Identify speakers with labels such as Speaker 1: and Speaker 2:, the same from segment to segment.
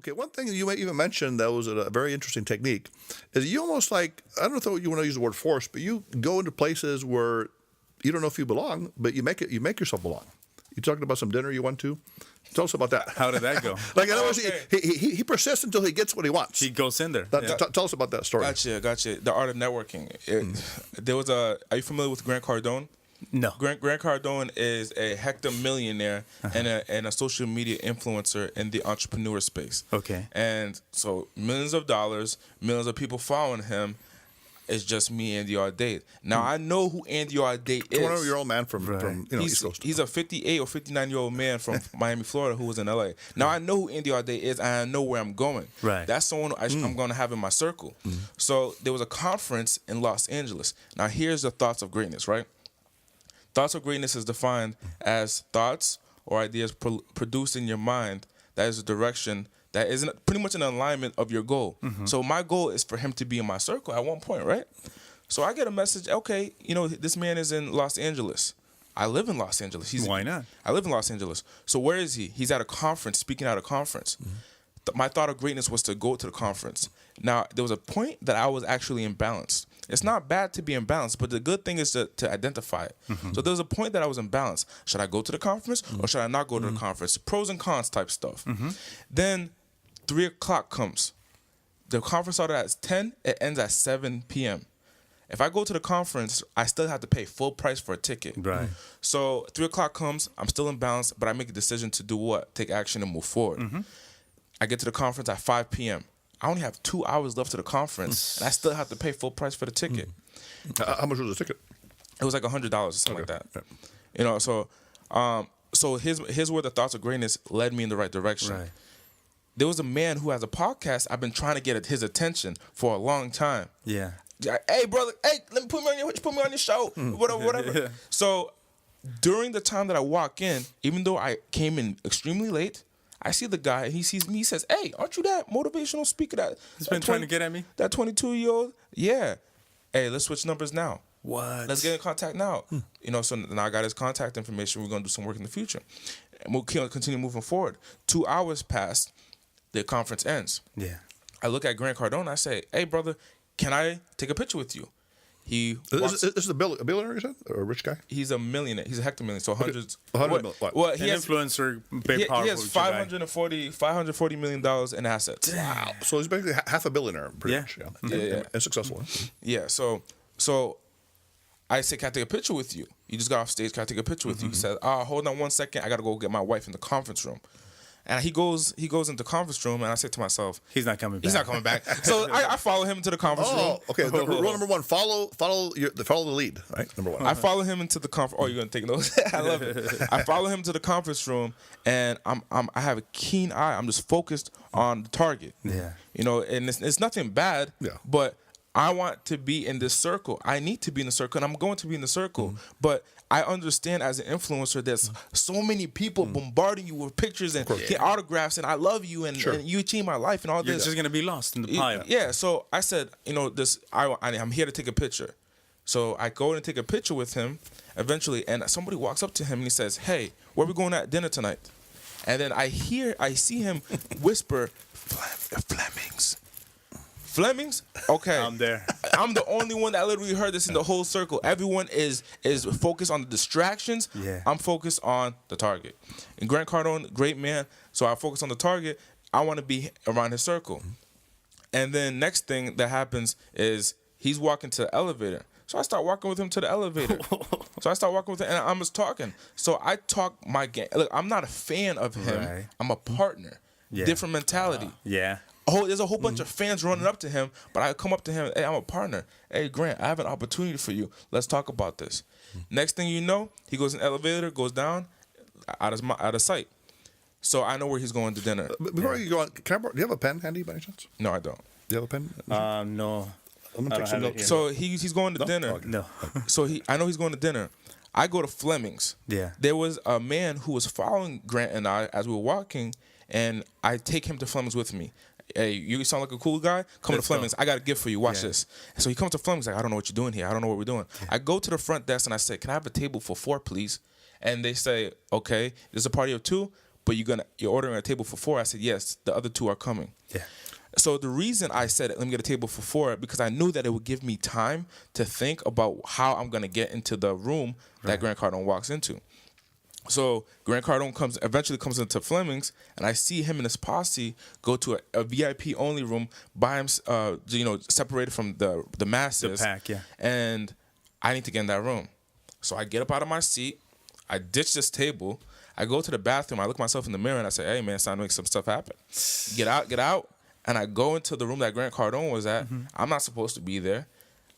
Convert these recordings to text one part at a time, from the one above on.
Speaker 1: Okay, one thing that you might even mention that was a very interesting technique is you almost like, I don't know if you want to use the word force, but you go into places where you don't know if you belong, but you make yourself belong. You talking about some dinner you went to? Tell us about that.
Speaker 2: How did that go?
Speaker 1: Like, in other words, he persists until he gets what he wants.
Speaker 2: He goes in there.
Speaker 1: Tell us about that story.
Speaker 3: Gotcha. The art of networking. Are you familiar with Grant Cardone?
Speaker 2: No.
Speaker 3: Grant Cardone is a hectamillionaire and a social media influencer in the entrepreneur space.
Speaker 2: Okay.
Speaker 3: And so millions of dollars, millions of people following him. It's just me, Andy Audate. Now, I know who Andy Audate is.
Speaker 1: One of your old man from East Coast.
Speaker 3: He's a 58 or 59-year-old man from Miami, Florida, who was in L.A. Now, I know who Andy Audate is, and I know where I'm going.
Speaker 2: Right.
Speaker 3: That's someone I'm going to have in my circle. So there was a conference in Los Angeles. Now, here's the thoughts of greatness, right? Thoughts of greatness is defined as thoughts or ideas produced in your mind that is a direction that is pretty much in alignment of your goal. So my goal is for him to be in my circle at one point, right? So I get a message, okay, this man is in Los Angeles. I live in Los Angeles.
Speaker 2: Why not?
Speaker 3: I live in Los Angeles. So where is he? He's at a conference, speaking at a conference. My thought of greatness was to go to the conference. Now, there was a point that I was actually imbalanced. It's not bad to be imbalanced, but the good thing is to identify it. So there was a point that I was imbalanced. Should I go to the conference or should I not go to the conference? Pros and cons type stuff. Then 3 o'clock comes. The conference started at 10. It ends at 7 p.m. If I go to the conference, I still have to pay full price for a ticket.
Speaker 2: Right.
Speaker 3: So 3 o'clock comes. I'm still in balance, but I make a decision to do what? Take action and move forward. I get to the conference at 5 p.m. I only have 2 hours left to the conference, and I still have to pay full price for the ticket.
Speaker 1: How much was the ticket?
Speaker 3: It was like $100 or something like that. So here's where the thoughts of greatness led me in the right direction.
Speaker 2: Right.
Speaker 3: There was a man who has a podcast. I've been trying to get his attention for a long time.
Speaker 2: Yeah.
Speaker 3: Hey, brother. Hey, put me on your show. Whatever. So during the time that I walk in, even though I came in extremely late, I see the guy. He sees me. He says, "Hey, aren't you that motivational speaker
Speaker 2: He's been trying to get at me?
Speaker 3: That 22-year-old? Yeah. Hey, let's switch numbers now.
Speaker 2: What?
Speaker 3: Let's get in contact now. So now I got his contact information. We're gonna do some work in the future, and we'll continue moving forward. 2 hours passed. The conference ends.
Speaker 2: Yeah.
Speaker 3: I look at Grant Cardone. I say, "Hey, brother, can I take a picture with you?" He
Speaker 1: This is a billionaire, you said? Or a rich guy?
Speaker 3: He's a millionaire. He's a hectamillionaire. So hundreds.
Speaker 1: What?
Speaker 3: Well,
Speaker 2: An influencer, very powerful.
Speaker 3: He has $540 million in assets.
Speaker 1: Wow. So he's basically half a billionaire, pretty much. Yeah. And successful.
Speaker 3: Yeah. So I said, "Can I take a picture with you? You just got off stage. Can I take a picture with you?" He said, "Hold on 1 second. I got to go get my wife in the conference room." And he goes into the conference room, and I say to myself,
Speaker 2: He's not coming back.
Speaker 3: He's not coming back. So I follow him into the conference room.
Speaker 1: Oh, okay. Rule number one: follow the lead. Right, number one.
Speaker 3: I follow him into the conference. Oh, you're gonna take notes? I love it. I follow him to the conference room, and I have a keen eye. I'm just focused on the target.
Speaker 2: Yeah.
Speaker 3: And it's nothing bad.
Speaker 1: Yeah.
Speaker 3: But I want to be in this circle. I need to be in the circle, and I'm going to be in the circle. But I understand as an influencer, there's so many people bombarding you with pictures and get autographs, and I love you, and you changed my life, and all
Speaker 2: You're
Speaker 3: this.
Speaker 2: just gonna be lost in the pile.
Speaker 3: Yeah. So I said, I'm here to take a picture. So I go and take a picture with him eventually, and somebody walks up to him and he says, "Hey, where are we going at dinner tonight?" And then I see him whisper, Flemings? Okay.
Speaker 2: I'm there.
Speaker 3: I'm the only one that literally heard this in the whole circle. Everyone is focused on the distractions.
Speaker 2: Yeah.
Speaker 3: I'm focused on the target. And Grant Cardone, great man. So I focus on the target. I want to be around his circle. And then next thing that happens is he's walking to the elevator. So I start walking with him to the elevator. And I'm just talking. So I talk my game. Look, I'm not a fan of him.
Speaker 2: Right.
Speaker 3: I'm a partner.
Speaker 2: Yeah.
Speaker 3: Different mentality.
Speaker 2: Yeah.
Speaker 3: There's a whole bunch of fans running up to him, but I come up to him, "Hey, I'm a partner. Hey, Grant, I have an opportunity for you. Let's talk about this." Next thing you know, he goes in the elevator, goes down, out of sight. So I know where he's going to dinner.
Speaker 1: Before you go on, do you have a pen handy by any chance?
Speaker 3: No, I don't.
Speaker 1: Do you have a pen?
Speaker 2: No.
Speaker 1: I'm gonna take some notes.
Speaker 3: So he's going to dinner.
Speaker 1: Okay.
Speaker 2: No.
Speaker 3: So I know he's going to dinner. I go to Fleming's.
Speaker 2: Yeah.
Speaker 3: There was a man who was following Grant and I as we were walking, and I take him to Fleming's with me. "Hey, you sound like a cool guy. Come to Fleming's. I got a gift for you. Watch this." And so he comes to Fleming's like, "I don't know what you're doing here. I don't know what we're doing." Yeah. I go to the front desk and I say, "Can I have a table for 4, please?" And they say, "Okay, there's a party of 2, but you're ordering a table for 4. I said, yes, the other 2 are coming.
Speaker 2: Yeah.
Speaker 3: So the reason I said, let me get a table for 4, because I knew that it would give me time to think about how I'm going to get into the room that Grant Cardone walks into. So Grant Cardone eventually comes into Fleming's, and I see him and his posse go to a VIP only room by him, separated from the masses.
Speaker 2: The pack, yeah.
Speaker 3: And I need to get in that room. So I get up out of my seat, I ditch this table, I go to the bathroom, I look myself in the mirror, and I say, hey man, it's time to make some stuff happen. Get out. And I go into the room that Grant Cardone was at. I'm not supposed to be there.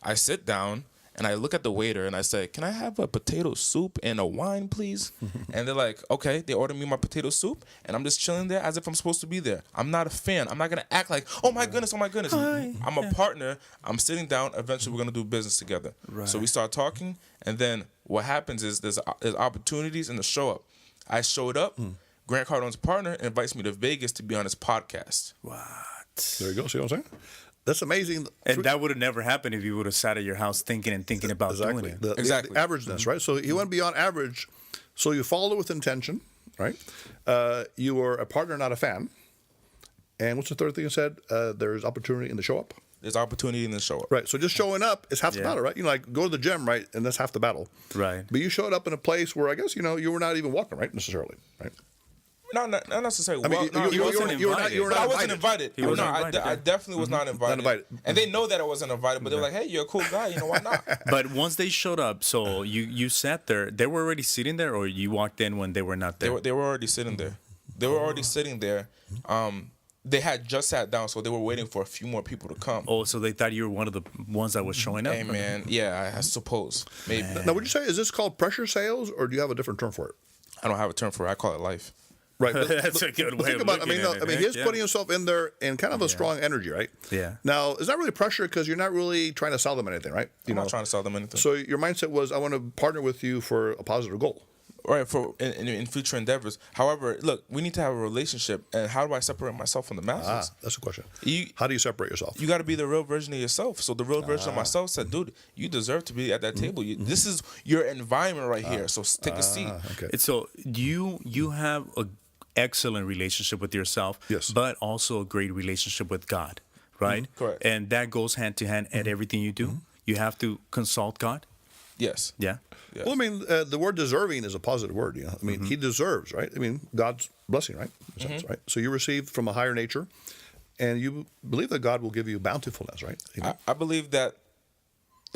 Speaker 3: I sit down, and I look at the waiter, and I say, can I have a potato soup and a wine, please? And they're like, okay. They order me my potato soup, and I'm just chilling there as if I'm supposed to be there. I'm not a fan. I'm not going to act like, oh, my goodness.
Speaker 2: Hi.
Speaker 3: I'm a partner. I'm sitting down. Eventually, we're going to do business together.
Speaker 2: Right.
Speaker 3: So we start talking, and then what happens is there's opportunities in the show up. I showed up. Grant Cardone's partner invites me to Vegas to be on his podcast.
Speaker 2: What?
Speaker 1: There you go. See what I'm saying? That's amazing.
Speaker 2: And that would have never happened if you would have sat at your house thinking about doing it.
Speaker 1: The averageness, right? So he went beyond average. So you followed with intention, right? You were a partner, not a fan. And what's the third thing you said? There's opportunity in the show up.
Speaker 3: There's opportunity in the show up.
Speaker 1: Right. So just showing up is half the battle, right? Like go to the gym, right? And that's half the battle.
Speaker 2: Right.
Speaker 1: But you showed up in a place where I guess, you were not even welcome, right? Necessarily, right?
Speaker 3: Not necessarily.
Speaker 1: I mean, you were
Speaker 3: I
Speaker 1: not
Speaker 3: wasn't invited. I definitely was not invited.
Speaker 1: Not invited.
Speaker 3: And they know that I wasn't invited, but they were like, hey, you're a cool guy. Why not?
Speaker 2: But once they showed up, so you sat there, they were already sitting there, or you walked in when they were not there?
Speaker 3: They were already sitting there. They were already sitting there. They had just sat down, so they were waiting for a few more people to come.
Speaker 2: Oh, so they thought you were one of the ones that was showing up?
Speaker 3: Hey, man. Yeah, I suppose. Maybe.
Speaker 1: Now, would you say, is this called pressure sales, or do you have a different term for it?
Speaker 3: I don't have a term for it. I call it life.
Speaker 1: Right.
Speaker 2: That's a good way
Speaker 1: think
Speaker 2: of
Speaker 1: about
Speaker 2: looking at it.
Speaker 1: he's putting himself in there in kind of a strong energy, right?
Speaker 2: Yeah.
Speaker 1: Now, it's not really pressure because you're not really trying to sell them anything, right?
Speaker 3: I'm not trying to sell them anything.
Speaker 1: So your mindset was, I want to partner with you for a positive goal.
Speaker 3: Right, for in future endeavors. However, look, we need to have a relationship, and how do I separate myself from the masses?
Speaker 1: That's the question.
Speaker 3: You-
Speaker 1: How do you separate yourself?
Speaker 3: You got to be the real version of yourself. So the real version of myself said, dude, you deserve to be at that table. This is your environment right here, so take a seat.
Speaker 1: Okay.
Speaker 2: And so you have a excellent relationship with yourself,
Speaker 1: Yes.
Speaker 2: but also a great relationship with God, right?
Speaker 3: Correct.
Speaker 2: And that goes hand to hand at everything you do. You have to consult God.
Speaker 3: Yes.
Speaker 2: Yeah.
Speaker 3: Yes.
Speaker 1: Well, I mean, the word deserving is a positive word. I mean, he deserves, right? I mean, God's blessing, right? In a sense, right? So you received from a higher nature, and you believe that God will give you bountifulness, right?
Speaker 3: I believe that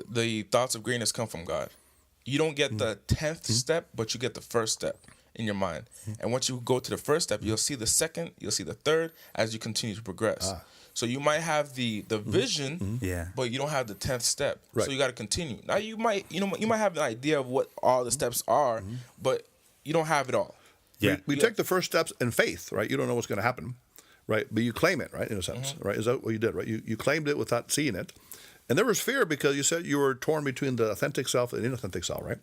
Speaker 3: the thoughts of greatness come from God. You don't get the 10th step, but you get the first step in your mind. And once you go to the first step, you'll see the second, you'll see the third as you continue to progress. So you might have the vision,
Speaker 2: Yeah.
Speaker 3: but you don't have the 10th step.
Speaker 1: Right.
Speaker 3: So you got to continue. Now you might have an idea of what all the steps are, but you don't have it all.
Speaker 2: Yeah.
Speaker 1: We take the first steps in faith, right? You don't know what's going to happen, right? But you claim it, right? In a sense, right? Is that what you did, right? You claimed it without seeing it. And there was fear because you said you were torn between the authentic self and inauthentic self, right?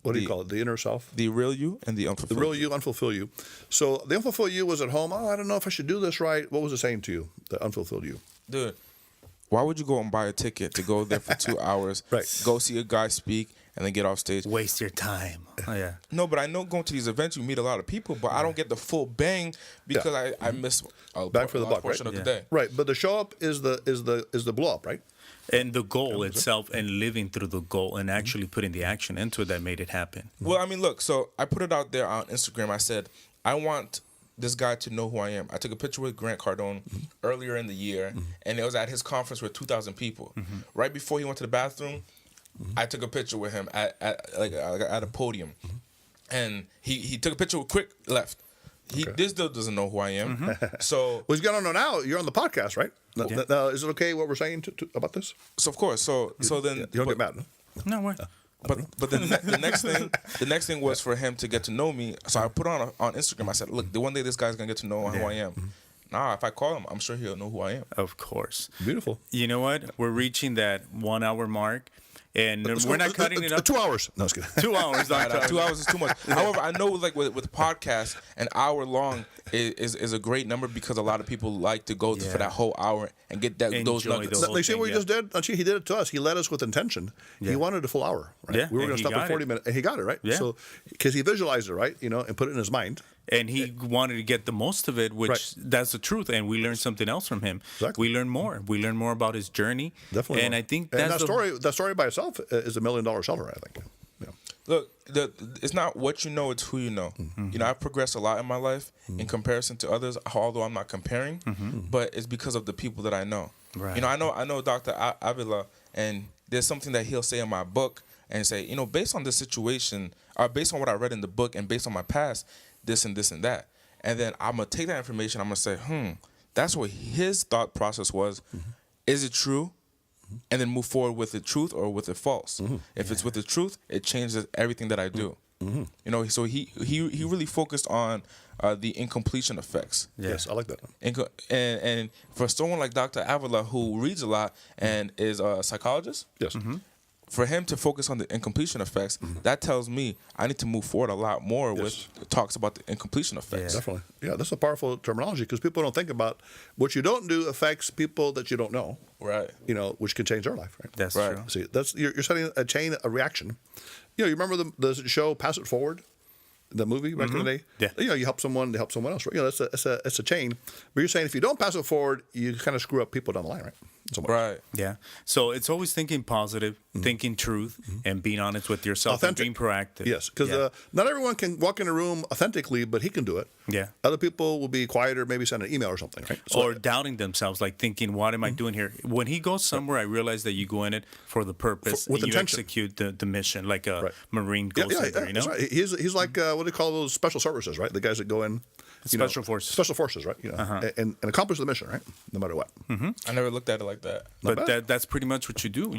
Speaker 1: What do you call it? The inner self?
Speaker 3: The real you and the
Speaker 1: The
Speaker 3: unfulfilled.
Speaker 1: real you, unfulfilled you. So the unfulfilled you was at home. Oh, I don't know if I should do this right. What was it saying to you, the unfulfilled you?
Speaker 3: Dude, why would you go and buy a ticket to go there for 2 hours,
Speaker 1: Right.
Speaker 3: go see a guy speak, and then get off stage?
Speaker 2: Waste your time. Oh, yeah.
Speaker 3: No, but I know going to these events you meet a lot of people, but I don't get the full bang because I miss a
Speaker 1: Bang for the buck,
Speaker 3: portion
Speaker 1: right?
Speaker 3: of the day.
Speaker 1: Right, but the show up is the blow up, right?
Speaker 2: And the goal itself and living through the goal and actually putting the action into it that made it happen.
Speaker 3: Well, I mean, look, so I put it out there on Instagram. I said, I want this guy to know who I am. I took a picture with Grant Cardone earlier in the year, and it was at his conference with 2,000 people. Right before he went to the bathroom, I took a picture with him at a podium, and he took a picture with quick left. This dude doesn't know who I am. So
Speaker 1: Well, he's got to know now. You're on the podcast, right? Now, is it okay what we're saying about this?
Speaker 3: of course, so then
Speaker 1: You don't get mad, no?
Speaker 2: No way.
Speaker 3: But the next thing was for him to get to know me. So I put on Instagram. I said, look, the one day this guy's gonna get to know who I am. Nah, if I call him, I'm sure he'll know who I am.
Speaker 2: Of course.
Speaker 1: Beautiful.
Speaker 2: You know what? We're reaching that 1 hour mark. And we're not cutting it up.
Speaker 1: 2 hours. No, I was kidding.
Speaker 2: 2 hours.
Speaker 3: Nah,
Speaker 2: Dr.
Speaker 3: 2 hours is too much. However, I know like with podcasts, an hour long is a great number because a lot of people like to go for that whole hour and get those
Speaker 2: Enjoy
Speaker 3: nuggets.
Speaker 2: the
Speaker 1: You see
Speaker 2: thing,
Speaker 1: what he just did? He did it to us. He led us with intention. He wanted a full hour. Right?
Speaker 2: Yeah,
Speaker 1: We were
Speaker 2: and
Speaker 1: going to
Speaker 2: he
Speaker 1: stop at
Speaker 2: got
Speaker 1: 40
Speaker 2: it.
Speaker 1: minutes. And he got it, right?
Speaker 2: Yeah.
Speaker 1: So, because he visualized it, right? And put it in his mind.
Speaker 2: And he wanted to get the most of it, which
Speaker 1: Right.
Speaker 2: that's the truth. And we learned something else from him.
Speaker 1: Exactly.
Speaker 2: We learned more. We learned more about his journey.
Speaker 1: Definitely.
Speaker 2: And
Speaker 1: more.
Speaker 2: I think
Speaker 1: And
Speaker 2: that's
Speaker 1: that story by itself is $1 million seller, I think. Yeah.
Speaker 3: Look, it's not what you know; it's who you know.
Speaker 1: Mm-hmm.
Speaker 3: I've progressed a lot in my life in comparison to others, although I'm not comparing. But it's because of the people that I know.
Speaker 2: Right.
Speaker 3: I know Dr. Avila, and there's something that he'll say in my book and say, based on this situation, or based on what I read in the book, and based on my past, this and this and that, and then I'm gonna take that information. I'm gonna say, that's what his thought process was. Is it true? And then move forward with the truth or with the false. If it's with the truth, it changes everything that I do. So he really focused on the incompletion effects.
Speaker 1: Yes, I like that.
Speaker 3: And for someone like Dr. Avila, who reads a lot and is a psychologist,
Speaker 1: Yes.
Speaker 3: for him to focus on the incompletion effects, that tells me I need to move forward a lot more with talks about the incompletion effects.
Speaker 1: Definitely. Yeah, that's a powerful terminology because people don't think about what you don't do affects people that you don't know.
Speaker 3: Right.
Speaker 1: Which can change their life, right?
Speaker 2: That's
Speaker 3: Right.
Speaker 2: true.
Speaker 1: See, that's you're setting a chain of reaction. You remember the show Pass It Forward, the movie back in the day.
Speaker 2: Yeah.
Speaker 1: You help someone to help someone else. Right? It's a chain. But you're saying if you don't pass it forward, you kind of screw up people down the line, right? Somewhat.
Speaker 3: Right.
Speaker 2: Yeah. So it's always thinking positive, thinking truth, and being honest with yourself
Speaker 1: Authentic.
Speaker 2: and being proactive.
Speaker 1: Yes, because not everyone can walk in a room authentically, but he can do it.
Speaker 2: Yeah.
Speaker 1: Other people will be quieter, maybe send an email or something, right? So,
Speaker 2: Or doubting themselves, like thinking, "What am I doing here?" When he goes somewhere, I realize that you go in it for the purpose,
Speaker 1: with
Speaker 2: and you
Speaker 1: intention.
Speaker 2: execute the mission, like a
Speaker 1: Right.
Speaker 2: Marine goes in there.
Speaker 1: that's right. He's like what do they call those special services, right? The guys that go in.
Speaker 2: Special forces.
Speaker 1: Special forces, right? And accomplish the mission, right? No matter what.
Speaker 3: I never looked at it like that.
Speaker 2: But that's pretty much what you do.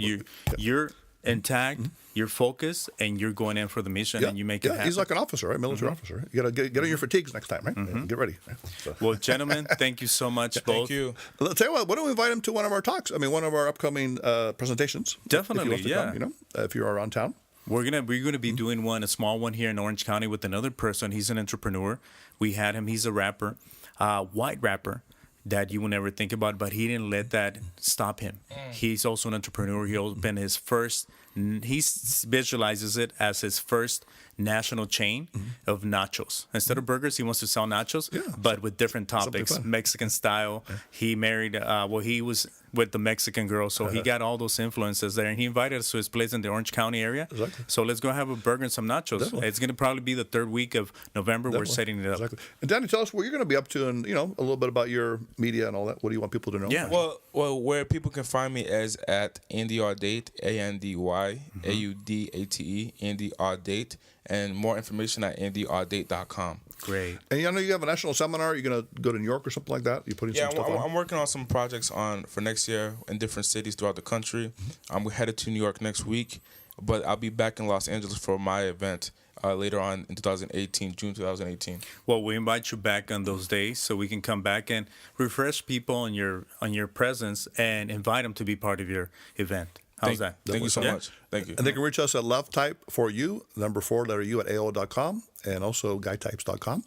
Speaker 2: You're intact, you're focused, and you're going in for the mission, and you make it happen.
Speaker 1: He's like an officer, right? Military officer. You got to get on your fatigues next time, right? Get ready. Right? So.
Speaker 2: Well, gentlemen, thank you so much, both.
Speaker 3: Thank you.
Speaker 1: I'll tell you what, why don't we invite him to one of our talks? I mean, one of our upcoming presentations.
Speaker 2: Definitely,
Speaker 1: if he wants to come, if you're around town.
Speaker 2: We're gonna be doing one, a small one here in Orange County with another person. He's an entrepreneur. We had him. He's a rapper, white rapper that you will never think about, but he didn't let that stop him. He's also an entrepreneur. He opened his first. He visualizes it as his first national chain of nachos. Instead of burgers, he wants to sell nachos, but with different topics,
Speaker 1: fun.
Speaker 2: Mexican style. He married. He was with the Mexican girl, so he got all those influences there, and he invited us to his place in the Orange County area.
Speaker 1: Exactly.
Speaker 2: So let's go have a burger and some nachos.
Speaker 1: Definitely.
Speaker 2: It's going to probably be the third week of November. We're setting it up.
Speaker 1: Exactly. And Danny, tell us what you're going to be up to, and a little bit about your media and all that. What do you want people to know?
Speaker 2: Yeah.
Speaker 3: Well, where people can find me is at Andy Audate, ANDYAUDATE, Andy Audate, and more information at andyaudate.com.
Speaker 2: Great.
Speaker 1: And I know you have a national seminar. You're going to go to New York or something like that. You're putting
Speaker 3: Yeah,
Speaker 1: some stuff on.
Speaker 3: I'm working on some projects for next year in different cities throughout the country. I'm headed to New York next week, but I'll be back in Los Angeles for my event later on in 2018, June 2018.
Speaker 2: Well, we invite you back on those days so we can come back and refresh people on your presence and invite them to be part of your event. How's that?
Speaker 3: Thank you so
Speaker 2: Yeah.
Speaker 3: much. Thank you.
Speaker 1: And they can reach us at lovetype4u, number 4, letter U, at AOL.com, and also guytypes.com.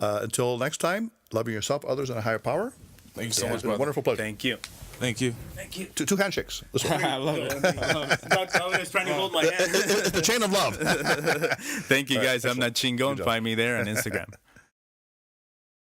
Speaker 1: Until next time, loving yourself, others, and a higher power.
Speaker 3: Thank you so
Speaker 1: It's
Speaker 3: much,
Speaker 1: been a
Speaker 3: brother.
Speaker 1: wonderful pleasure.
Speaker 2: Thank you.
Speaker 3: Thank you.
Speaker 2: Thank you.
Speaker 1: Two handshakes. This one.
Speaker 3: I love it.
Speaker 2: Dr. I was trying to hold my hand.
Speaker 1: It's the chain of love.
Speaker 2: Thank you, guys. I'm not Chingon.
Speaker 1: job.
Speaker 2: Find me there on Instagram.